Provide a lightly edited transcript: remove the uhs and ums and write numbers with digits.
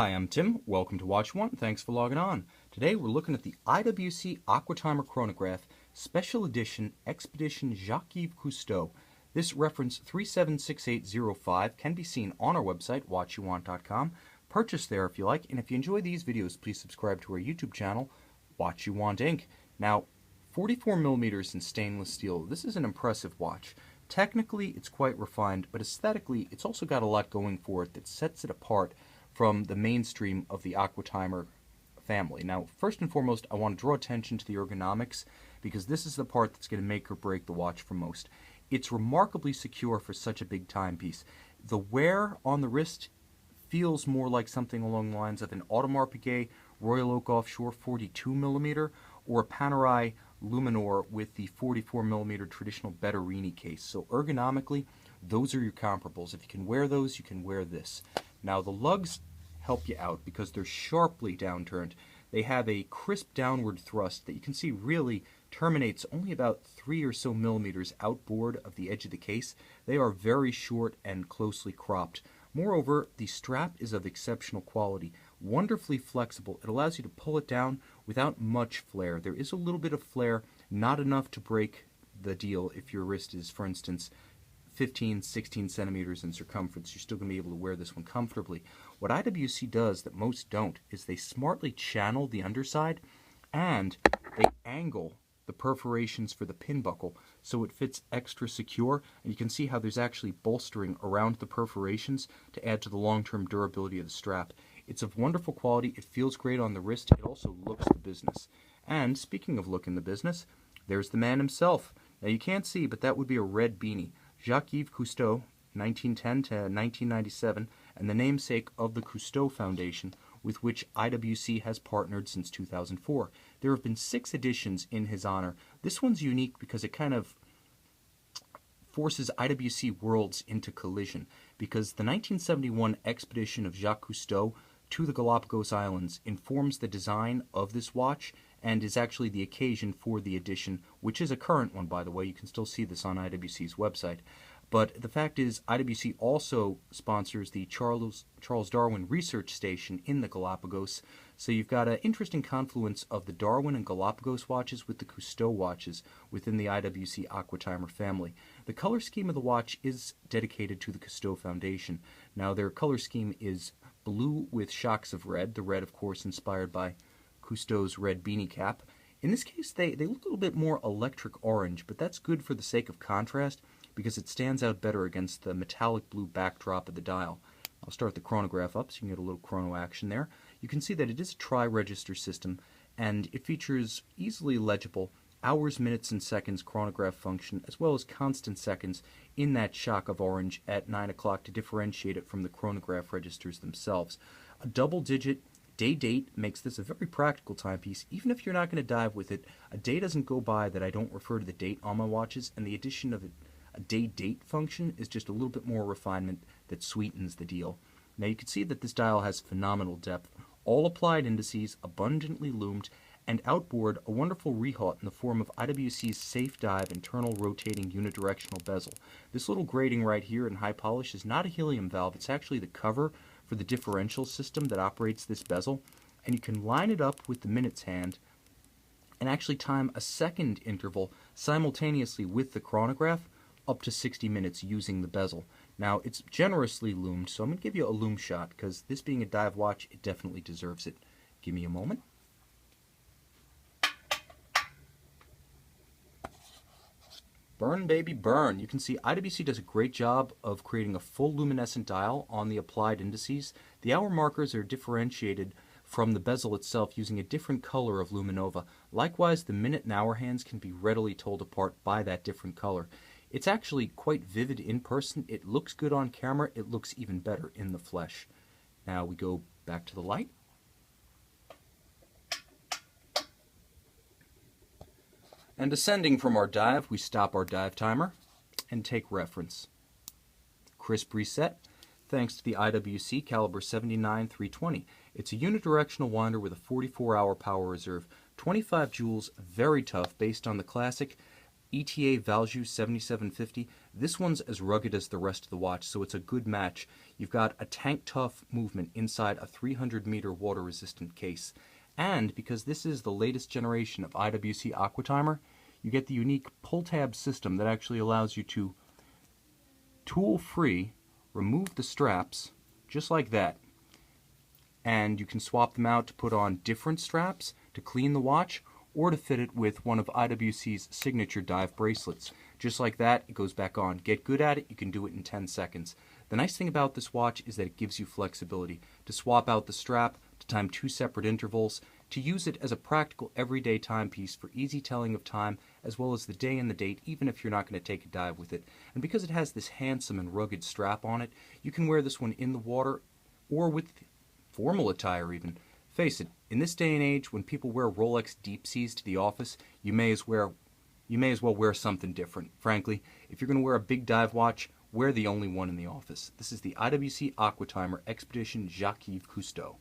Hi, I'm Tim. Welcome to Watch One. Thanks for logging on. Today we're looking at the IWC Aquatimer Chronograph Special Edition Expedition Jacques-Yves Cousteau. This reference 376805 can be seen on our website, watchyouwant.com. Purchase there if you like, and if you enjoy these videos, please subscribe to our YouTube channel, Watch You Want Inc. Now, 44 millimeters in stainless steel. This is an impressive watch. Technically, it's quite refined, but aesthetically, it's also got a lot going for it that sets it apart from the mainstream of the Aquatimer family. Now, first and foremost, I want to draw attention to the ergonomics because this is the part that's going to make or break the watch for most. It's remarkably secure for such a big timepiece. The wear on the wrist feels more like something along the lines of an Audemars Piguet Royal Oak Offshore 42 millimeter or a Panerai Luminor with the 44 millimeter traditional Betterini case. So ergonomically, those are your comparables. If you can wear those, you can wear this. Now the lugs help you out because they're sharply downturned. They have a crisp downward thrust that you can see really terminates only about 3 or so millimeters outboard of the edge of the case. They are very short and closely cropped. Moreover, the strap is of exceptional quality, wonderfully flexible. It allows you to pull it down without much flare. There is a little bit of flare, not enough to break the deal if your wrist is, for instance, 15, 16 centimeters in circumference. You're still going to be able to wear this one comfortably. What IWC does that most don't is they smartly channel the underside and they angle the perforations for the pin buckle so it fits extra secure, and you can see how there's actually bolstering around the perforations to add to the long-term durability of the strap. It's of wonderful quality. It feels great on the wrist. It also looks the business. And speaking of looking the business, there's the man himself. Now you can't see, but that would be a red beanie. Jacques-Yves Cousteau, 1910 to 1997, and the namesake of the Cousteau Foundation, with which IWC has partnered since 2004. There have been 6 editions in his honor. This one's unique because it kind of forces IWC worlds into collision, because the 1971 expedition of Jacques Cousteau to the Galapagos Islands informs the design of this watch and is actually the occasion for the edition, which is a current one, by the way. You can still see this on IWC's website. But the fact is, IWC also sponsors the Charles Darwin Research Station in the Galapagos, so you've got an interesting confluence of the Darwin and Galapagos watches with the Cousteau watches within the IWC Aquatimer family. The color scheme of the watch is dedicated to the Cousteau Foundation. Now, their color scheme is blue with shocks of red, the red, of course, inspired by Cousteau's red beanie cap. In this case, they look a little bit more electric orange, but that's good for the sake of contrast because it stands out better against the metallic blue backdrop of the dial. I'll start the chronograph up so you can get a little chrono action there. You can see that it is a tri-register system, and it features easily legible hours, minutes, and seconds chronograph function, as well as constant seconds in that shock of orange at 9 o'clock to differentiate it from the chronograph registers themselves. A double-digit day date makes this a very practical timepiece. Even if you're not going to dive with it, a day doesn't go by that I don't refer to the date on my watches, and the addition of a day date function is just a little bit more refinement that sweetens the deal. Now you can see that this dial has phenomenal depth, all applied indices, abundantly loomed, and outboard a wonderful rehaut in the form of IWC's Safe Dive internal rotating unidirectional bezel. This little grating right here in high polish is not a helium valve, it's actually the cover for the differential system that operates this bezel, and you can line it up with the minutes hand and actually time a second interval simultaneously with the chronograph up to 60 minutes using the bezel. Now, it's generously loomed, so I'm going to give you a loom shot because this being a dive watch, it definitely deserves it. Give me a moment. Burn, baby, burn. You can see IWC does a great job of creating a full luminescent dial on the applied indices. The hour markers are differentiated from the bezel itself using a different color of luminova. Likewise, the minute and hour hands can be readily told apart by that different color. It's actually quite vivid in person. It looks good on camera. It looks even better in the flesh. Now we go back to the light. And descending from our dive, we stop our dive timer and take reference. Crisp reset, thanks to the IWC Calibre 79-320. It's a unidirectional winder with a 44-hour power reserve, 25 joules, very tough, based on the classic ETA Valjoux 7750. This one's as rugged as the rest of the watch, so it's a good match. You've got a tank-tough movement inside a 300-meter water-resistant case. And because this is the latest generation of IWC Aquatimer, you get the unique pull-tab system that actually allows you to tool-free remove the straps just like that. And you can swap them out to put on different straps to clean the watch, or to fit it with one of IWC's signature dive bracelets. Just like that, it goes back on. Get good at it, you can do it in 10 seconds. The nice thing about this watch is that it gives you flexibility to swap out the strap, to time 2 separate intervals, to use it as a practical everyday timepiece for easy telling of time, as well as the day and the date, even if you're not going to take a dive with it. And because it has this handsome and rugged strap on it, you can wear this one in the water or with formal attire even. Face it, in this day and age, when people wear Rolex Deep Seas to the office, you may as well wear something different. Frankly, if you're going to wear a big dive watch, wear the only one in the office. This is the IWC Aquatimer Expedition Jacques-Yves Cousteau.